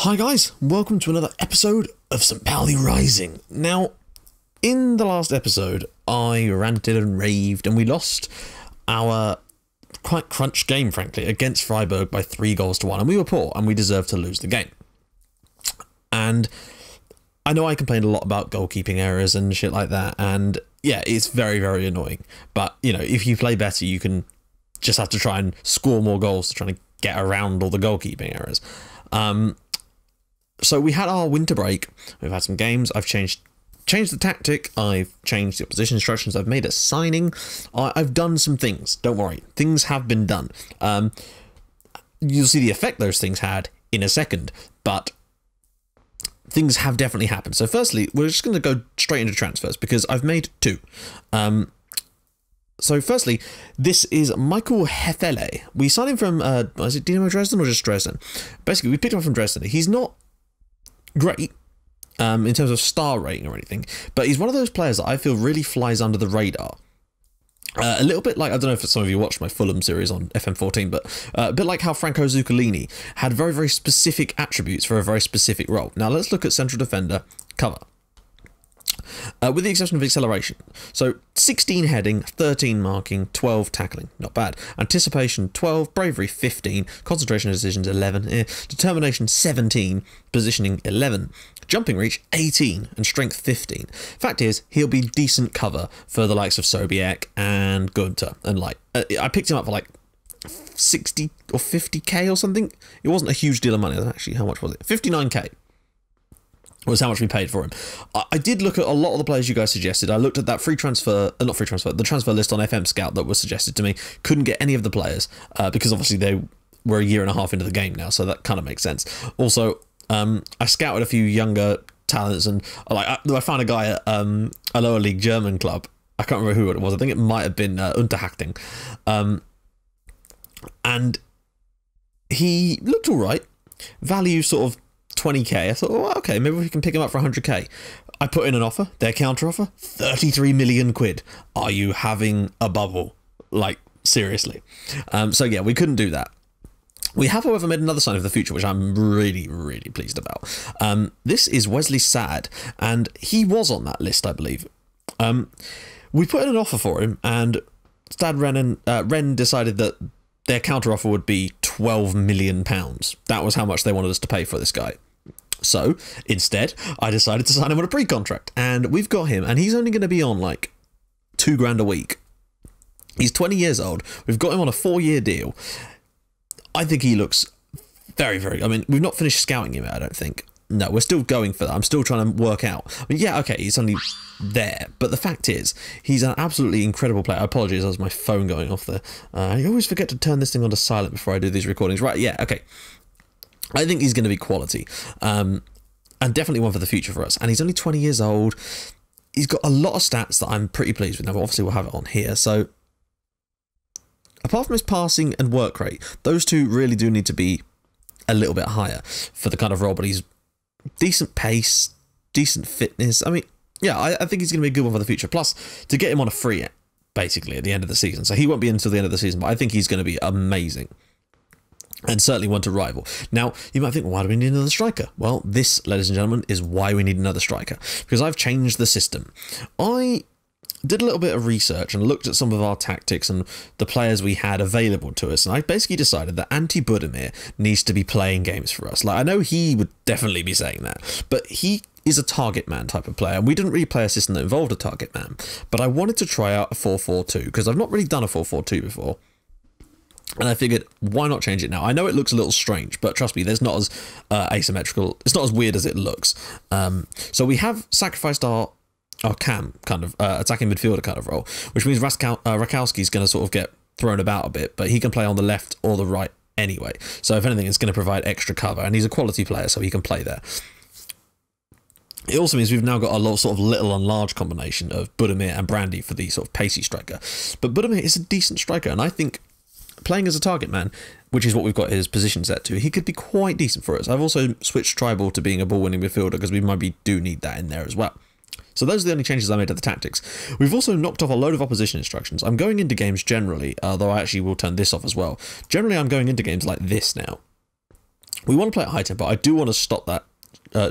Hi guys, welcome to another episode of St. Pauli Rising. Now, in the last episode, I ranted and raved and we lost our quite crunched game, frankly, against Freiburg by 3-1, and we were poor and we deserved to lose the game. And I know I complained a lot about goalkeeping errors and shit like that, and yeah, it's very, very annoying. But, you know, if you play better, you can just have to try and score more goals to try and get around all the goalkeeping errors. So we had our winter break, we've had some games, I've changed the tactic, I've changed the opposition instructions, I've made a signing, I've done some things, don't worry, things have been done. You'll see the effect those things had in a second, but things have definitely happened. So firstly, we're just going to go straight into transfers, because I've made two. So firstly, this is Michael Hefele. We signed him from, is it Dynamo Dresden or just Dresden? Basically, we picked him up from Dresden. He's not great in terms of star rating or anything, but he's one of those players that I feel really flies under the radar. A little bit like, I don't know if some of you watched my Fulham series on FM14, but a bit like how Franco Zuccolini had very, very specific attributes for a very specific role. Now let's look at central defender cover. With the exception of acceleration. So 16 heading, 13 marking, 12 tackling. Not bad. Anticipation 12, bravery 15, concentration and decisions 11, determination 17, positioning 11, jumping reach 18, and strength 15. Fact is, he'll be decent cover for the likes of Sobiek and Gunter. And like, I picked him up for like 60 or 50k or something. It wasn't a huge deal of money. Actually, how much was it? 59k. Was how much we paid for him. I did look at a lot of the players you guys suggested. I looked at that free transfer, not free transfer, the transfer list on FM Scout that was suggested to me. Couldn't get any of the players because obviously they were a year and a half into the game now, so that kind of makes sense. Also, I scouted a few younger talents, and like I found a guy at a lower league German club. I can't remember who it was. I think it might have been Unterhachting, and he looked all right. Value sort of 20k. I thought, oh, okay, maybe we can pick him up for 100k. I put in an offer, their counter offer, 33 million quid. Are you having a bubble? Like, seriously. So yeah, we couldn't do that. We have, however, made another sign of the future, which I'm really, really pleased about. This is Wesley Sad, and he was on that list, I believe. We put in an offer for him, and Stad Ren decided that their counter offer would be £12 million. That was how much they wanted us to pay for this guy. So instead, I decided to sign him on a pre-contract, and we've got him, and he's only going to be on like £2 a week. He's 20 years old. We've got him on a 4-year deal. I think he looks very, very. I mean, we've not finished scouting him, I don't think. No, we're still going for that. I'm still trying to work out. I mean, yeah, okay, he's only there, but the fact is, he's an absolutely incredible player. I apologise, that was my phone going off there. I always forget to turn this thing onto silent before I do these recordings. Right, yeah, okay. I think he's going to be quality, and definitely one for the future for us. And he's only 20 years old. He's got a lot of stats that I'm pretty pleased with. Now, obviously, we'll have it on here. So, apart from his passing and work rate, those two really do need to be a little bit higher for the kind of role, but he's decent pace, decent fitness. I mean, yeah, I think he's going to be a good one for the future. Plus, to get him on a free, basically, at the end of the season. So he won't be until the end of the season, but I think he's going to be amazing. And certainly one to rival. Now, you might think, well, why do we need another striker? Well, this, ladies and gentlemen, is why we need another striker. Because I've changed the system. I did a little bit of research and looked at some of our tactics and the players we had available to us, and I basically decided that Ante Budimir needs to be playing games for us. Like, I know he would definitely be saying that, but he is a target man type of player, and we didn't really play a system that involved a target man, but I wanted to try out a 4-4-2, because I've not really done a 4-4-2 before, and I figured, why not change it now? I know it looks a little strange, but trust me, there's not as asymmetrical, it's not as weird as it looks. So we have sacrificed our cam kind of attacking midfielder kind of role, which means Rakowski's going to sort of get thrown about a bit, but he can play on the left or the right anyway. So if anything, it's going to provide extra cover, and he's a quality player, so he can play there. It also means we've now got a lot sort of little and large combination of Budimir and Brandy for the sort of pacey striker. But Budimir is a decent striker, and I think playing as a target man, which is what we've got his position set to, he could be quite decent for us. I've also switched Tribal to being a ball-winning midfielder because we maybe do need that in there as well. So those are the only changes I made to the tactics. We've also knocked off a load of opposition instructions. I'm going into games generally, although I actually will turn this off as well. Generally, I'm going into games like this now. We want to play at high tempo. I do want to stop that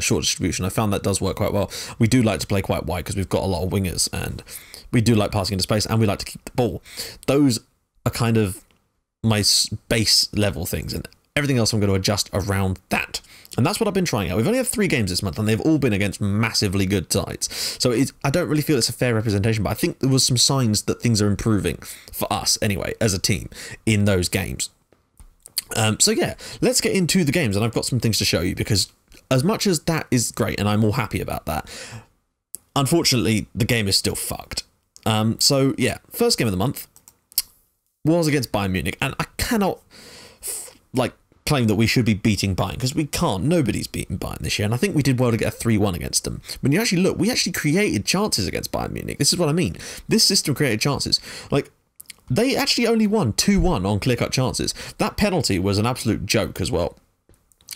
short distribution. I found that does work quite well. We do like to play quite wide because we've got a lot of wingers, and we do like passing into space, and we like to keep the ball. Those are kind of my base level things, and everything else I'm going to adjust around that. And that's what I've been trying out. We've only had 3 games this month, and they've all been against massively good sides. So I don't really feel it's a fair representation, but I think there was some signs that things are improving for us anyway, as a team, in those games. So yeah, let's get into the games, and I've got some things to show you, because as much as that is great, and I'm all happy about that, unfortunately, the game is still fucked. So yeah, first game of the month was against Bayern Munich, and I cannot claim that we should be beating Bayern, because we can't. Nobody's beaten Bayern this year, and I think we did well to get a 3-1 against them. When you actually look, we actually created chances against Bayern Munich. This is what I mean. This system created chances. Like, they actually only won 2-1 on clear-cut chances. That penalty was an absolute joke as well.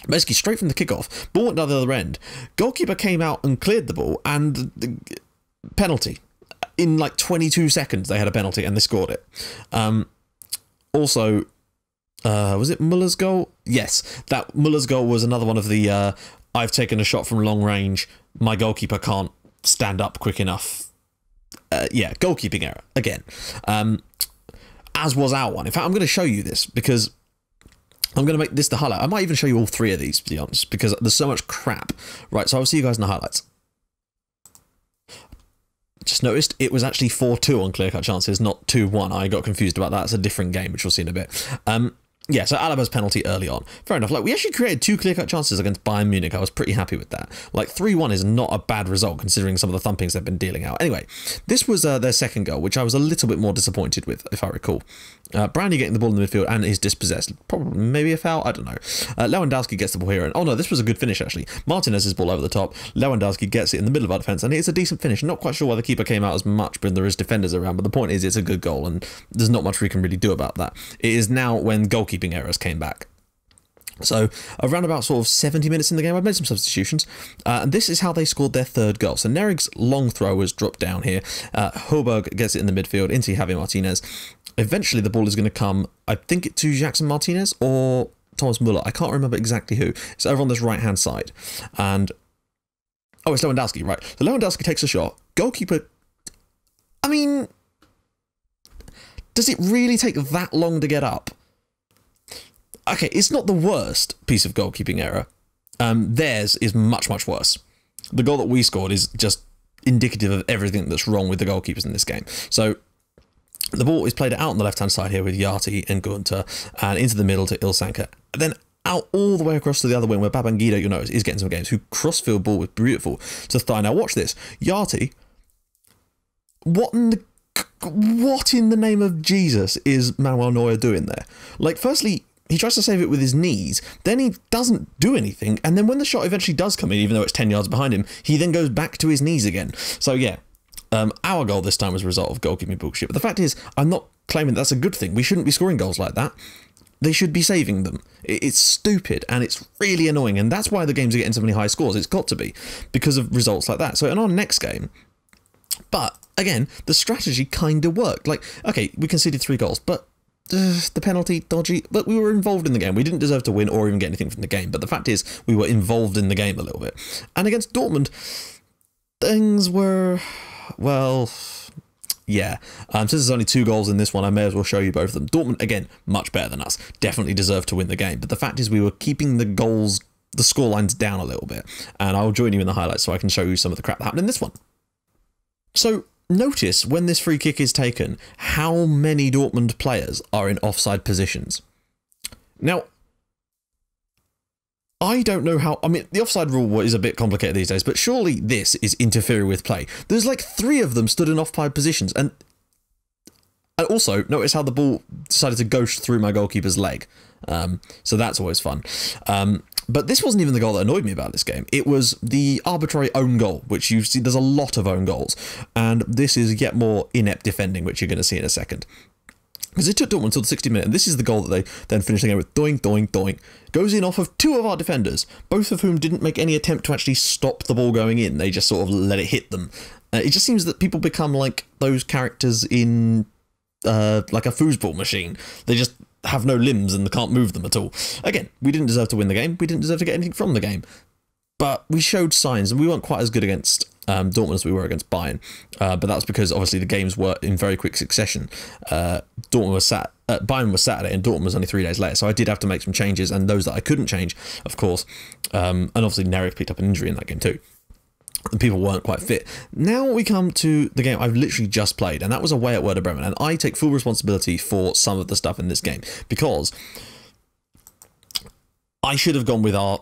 Basically, straight from the kickoff, ball went down the other end. Goalkeeper came out and cleared the ball, and the penalty. In like 22 seconds, they had a penalty, and they scored it. Also, was it Muller's goal? Yes, that Muller's goal was another one of the I've taken a shot from long range, my goalkeeper can't stand up quick enough. Yeah, goalkeeping error again. As was our one. In fact, I'm going to show you this, because I'm going to make this the highlight. I might even show you all 3 of these, to be honest, because there's so much crap. Right, so I'll see you guys in the highlights. Just noticed it was actually 4-2 on clear-cut chances, not 2-1. I got confused about that. It's a different game, which we'll see in a bit. Yeah, so Alaba's penalty early on. Fair enough. Like, we actually created 2 clear-cut chances against Bayern Munich. I was pretty happy with that. Like, 3-1 is not a bad result, considering some of the thumpings they've been dealing out. Anyway, this was their second goal, which I was a little bit more disappointed with, if I recall. Brownie getting the ball in the midfield and is dispossessed. Probably, maybe a foul, I don't know. Lewandowski gets the ball here, and oh no, this was a good finish actually. Martinez's ball over the top. Lewandowski gets it in the middle of our defence, and it's a decent finish. Not quite sure why the keeper came out as much, but there is defenders around. But the point is, it's a good goal, and there's not much we can really do about that. It is now when goalkeeping errors came back. So around about sort of 70 minutes in the game, I've made some substitutions, and this is how they scored their 3rd goal. So Nerig's long throw was dropped down here. Hoberg gets it in the midfield into Javi Martinez. Eventually, the ball is going to come, I think, to Jackson Martinez or Thomas Muller. I can't remember exactly who. It's over on this right-hand side. And, oh, it's Lewandowski, right. So Lewandowski takes a shot. Goalkeeper, I mean, does it really take that long to get up? Okay, it's not the worst piece of goalkeeping error. Theirs is much, much worse. The goal that we scored is just indicative of everything that's wrong with the goalkeepers in this game. So the ball is played out on the left-hand side here with Yati and Gunter, and into the middle to Ilsanker. Then out all the way across to the other wing where Babangida, you know, is getting some games, who crossfield ball was beautiful to Thigh. Now watch this. Yati, what in the name of Jesus is Manuel Neuer doing there? Like, firstly, he tries to save it with his knees, then he doesn't do anything, and then when the shot eventually does come in, even though it's 10 yards behind him, he then goes back to his knees again. So yeah, our goal this time was a result of goalkeeping bullshit. But the fact is, I'm not claiming that's a good thing. We shouldn't be scoring goals like that. They should be saving them. It's stupid, and it's really annoying, and that's why the games are getting so many high scores. It's got to be, because of results like that. So in our next game, but again, the strategy kind of worked. Like, okay, we conceded 3 goals, but the penalty, dodgy, but we were involved in the game. We didn't deserve to win or even get anything from the game, but the fact is, we were involved in the game a little bit. And against Dortmund, things were, well, yeah. Since there's only 2 goals in this one, I may as well show you both of them. Dortmund, again, much better than us. Definitely deserved to win the game. But the fact is, we were keeping the goals, the scorelines down a little bit. And I'll join you in the highlights so I can show you some of the crap that happened in this one. So notice when this free kick is taken, how many Dortmund players are in offside positions. Now, I don't know how, I mean, the offside rule is a bit complicated these days, but surely this is interfering with play. There's like 3 of them stood in offside positions, and also notice how the ball decided to ghost through my goalkeeper's leg. So that's always fun. But this wasn't even the goal that annoyed me about this game. It was the arbitrary own goal, which you see, there's a lot of own goals. And this is yet more inept defending, which you're going to see in a second. Because it took Dortmund until the 60th minute, and this is the goal that they then finished the game with. Doink, doink, doink. Goes in off of 2 of our defenders, both of whom didn't make any attempt to actually stop the ball going in. They just sort of let it hit them. It just seems that people become like those characters in like a foosball machine. They just have no limbs and can't move them at all. Again, we didn't deserve to win the game. We didn't deserve to get anything from the game. But we showed signs, and we weren't quite as good against Dortmund as we were against Bayern. But that's because obviously the games were in very quick succession. Bayern was Saturday, and Dortmund was only 3 days later. So I did have to make some changes, and those that I couldn't change, of course. And obviously Nerek picked up an injury in that game too. And people weren't quite fit. Now we come to the game I've literally just played, and that was away at Werder Bremen. And I take full responsibility for some of the stuff in this game, because I should have gone with our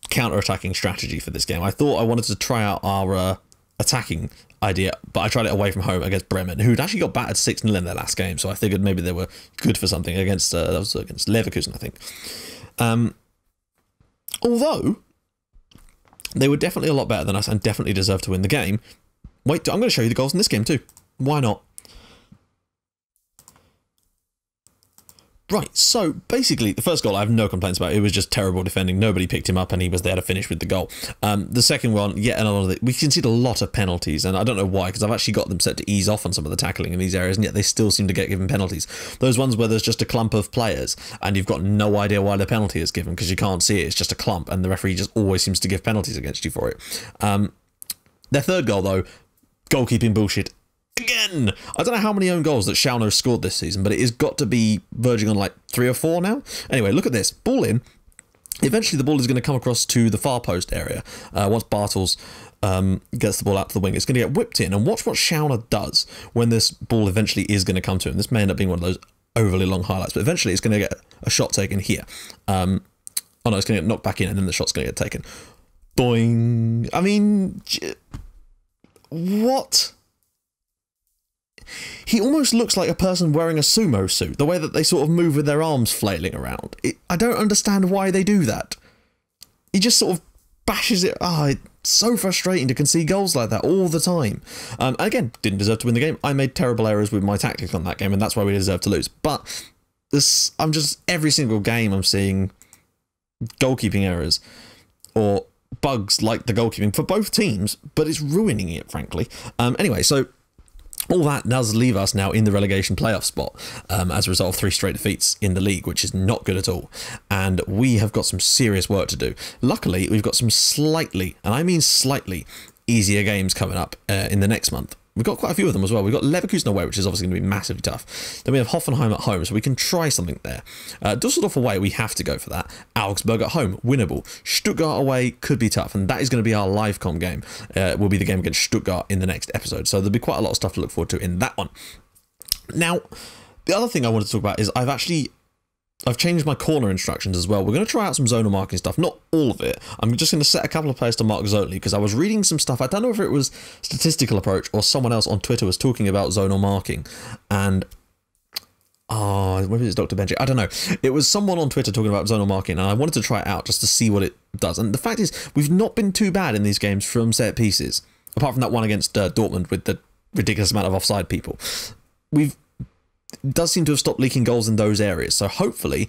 counter-attacking strategy for this game. I thought I wanted to try out our attacking idea, but I tried it away from home against Bremen, who'd actually got battered 6-0 in their last game, so I figured maybe they were good for something against, that was against Leverkusen, I think. Although they were definitely a lot better than us and definitely deserved to win the game. Wait, I'm going to show you the goals in this game too. Why not? Right, so basically the first goal I have no complaints about. It was just terrible defending. Nobody picked him up and he was there to finish with the goal. The second one, yet another, we conceded a lot of penalties, and I don't know why, because I've actually got them set to ease off on some of the tackling in these areas, and yet they still seem to get given penalties. Those ones where there's just a clump of players and you've got no idea why the penalty is given because you can't see it, it's just a clump, and the referee just always seems to give penalties against you for it. Their third goal though, goalkeeping bullshit. Again, I don't know how many own goals that Schauner scored this season, but it has got to be verging on like 3 or 4 now. Anyway, look at this. Ball in. Eventually, the ball is going to come across to the far post area. Once Bartels gets the ball out to the wing, it's going to get whipped in. And watch what Schauner does when this ball eventually is going to come to him. This may end up being one of those overly long highlights, but eventually it's going to get a shot taken here. Oh no, it's going to get knocked back in, and then the shot's going to get taken. Boing. I mean, what? He almost looks like a person wearing a sumo suit, the way that they sort of move with their arms flailing around. I don't understand why they do that. He just sort of bashes it. It's so frustrating to concede goals like that all the time. Again, didn't deserve to win the game. I made terrible errors with my tactics on that game, and that's why we deserve to lose. But every single game I'm seeing goalkeeping errors or bugs like the goalkeeping for both teams, but it's ruining it, frankly. Anyway, so all that does leave us now in the relegation playoff spot as a result of 3 straight defeats in the league, which is not good at all. And we have got some serious work to do. Luckily, we've got some slightly, and I mean slightly, easier games coming up in the next month. We've got quite a few of them as well. We've got Leverkusen away, which is obviously going to be massively tough. Then we have Hoffenheim at home, so we can try something there. Dusseldorf away, we have to go for that. Augsburg at home, winnable. Stuttgart away could be tough, and that is going to be our live com game. Will be the game against Stuttgart in the next episode, so there'll be quite a lot of stuff to look forward to in that one. Now, the other thing I wanted to talk about is I've changed my corner instructions as well. We're going to try out some zonal marking stuff. Not all of it. I'm just going to set a couple of players to mark zonally, because I was reading some stuff. I don't know if it was statistical approach or someone else on Twitter was talking about zonal marking. And maybe it's Dr. Benji. I don't know. It was someone on Twitter talking about zonal marking, and I wanted to try it out just to see what it does. And the fact is, we've not been too bad in these games from set pieces, apart from that one against Dortmund with the ridiculous amount of offside people. It does seem to have stopped leaking goals in those areas. So hopefully,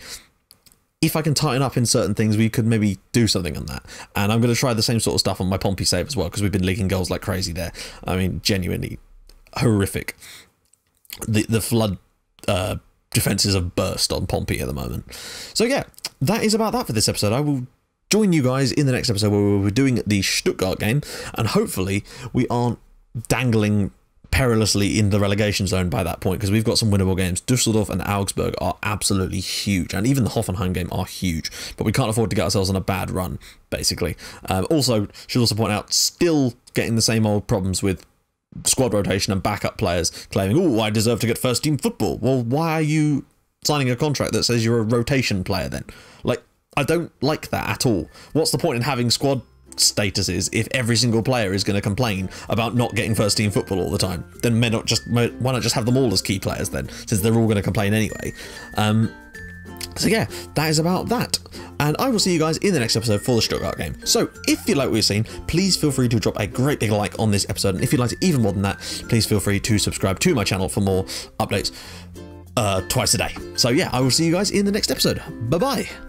if I can tighten up in certain things, we could maybe do something on that. And I'm going to try the same sort of stuff on my Pompey save as well, because we've been leaking goals like crazy there. I mean, genuinely horrific. The flood defences have burst on Pompey at the moment. So yeah, that is about that for this episode. I will join you guys in the next episode where we'll be doing the Stuttgart game, and hopefully we aren't dangling perilously in the relegation zone by that point, because we've got some winnable games. Dusseldorf and Augsburg are absolutely huge, and even the Hoffenheim game are huge, but we can't afford to get ourselves on a bad run, basically. Should also point out, still getting the same old problems with squad rotation and backup players claiming, oh, I deserve to get first team football. Well, why are you signing a contract that says you're a rotation player then? Like, I don't like that at all. What's the point in having squad statuses if every single player is going to complain about not getting first team football all the time? Then why not just have them all as key players then, since they're all going to complain anyway? So yeah, that is about that, and I will see you guys in the next episode for the Stuttgart game. So if you like what you've seen, please feel free to drop a great big like on this episode, and if you'd like it even more than that, please feel free to subscribe to my channel for more updates twice a day. So yeah, I will see you guys in the next episode. Bye bye.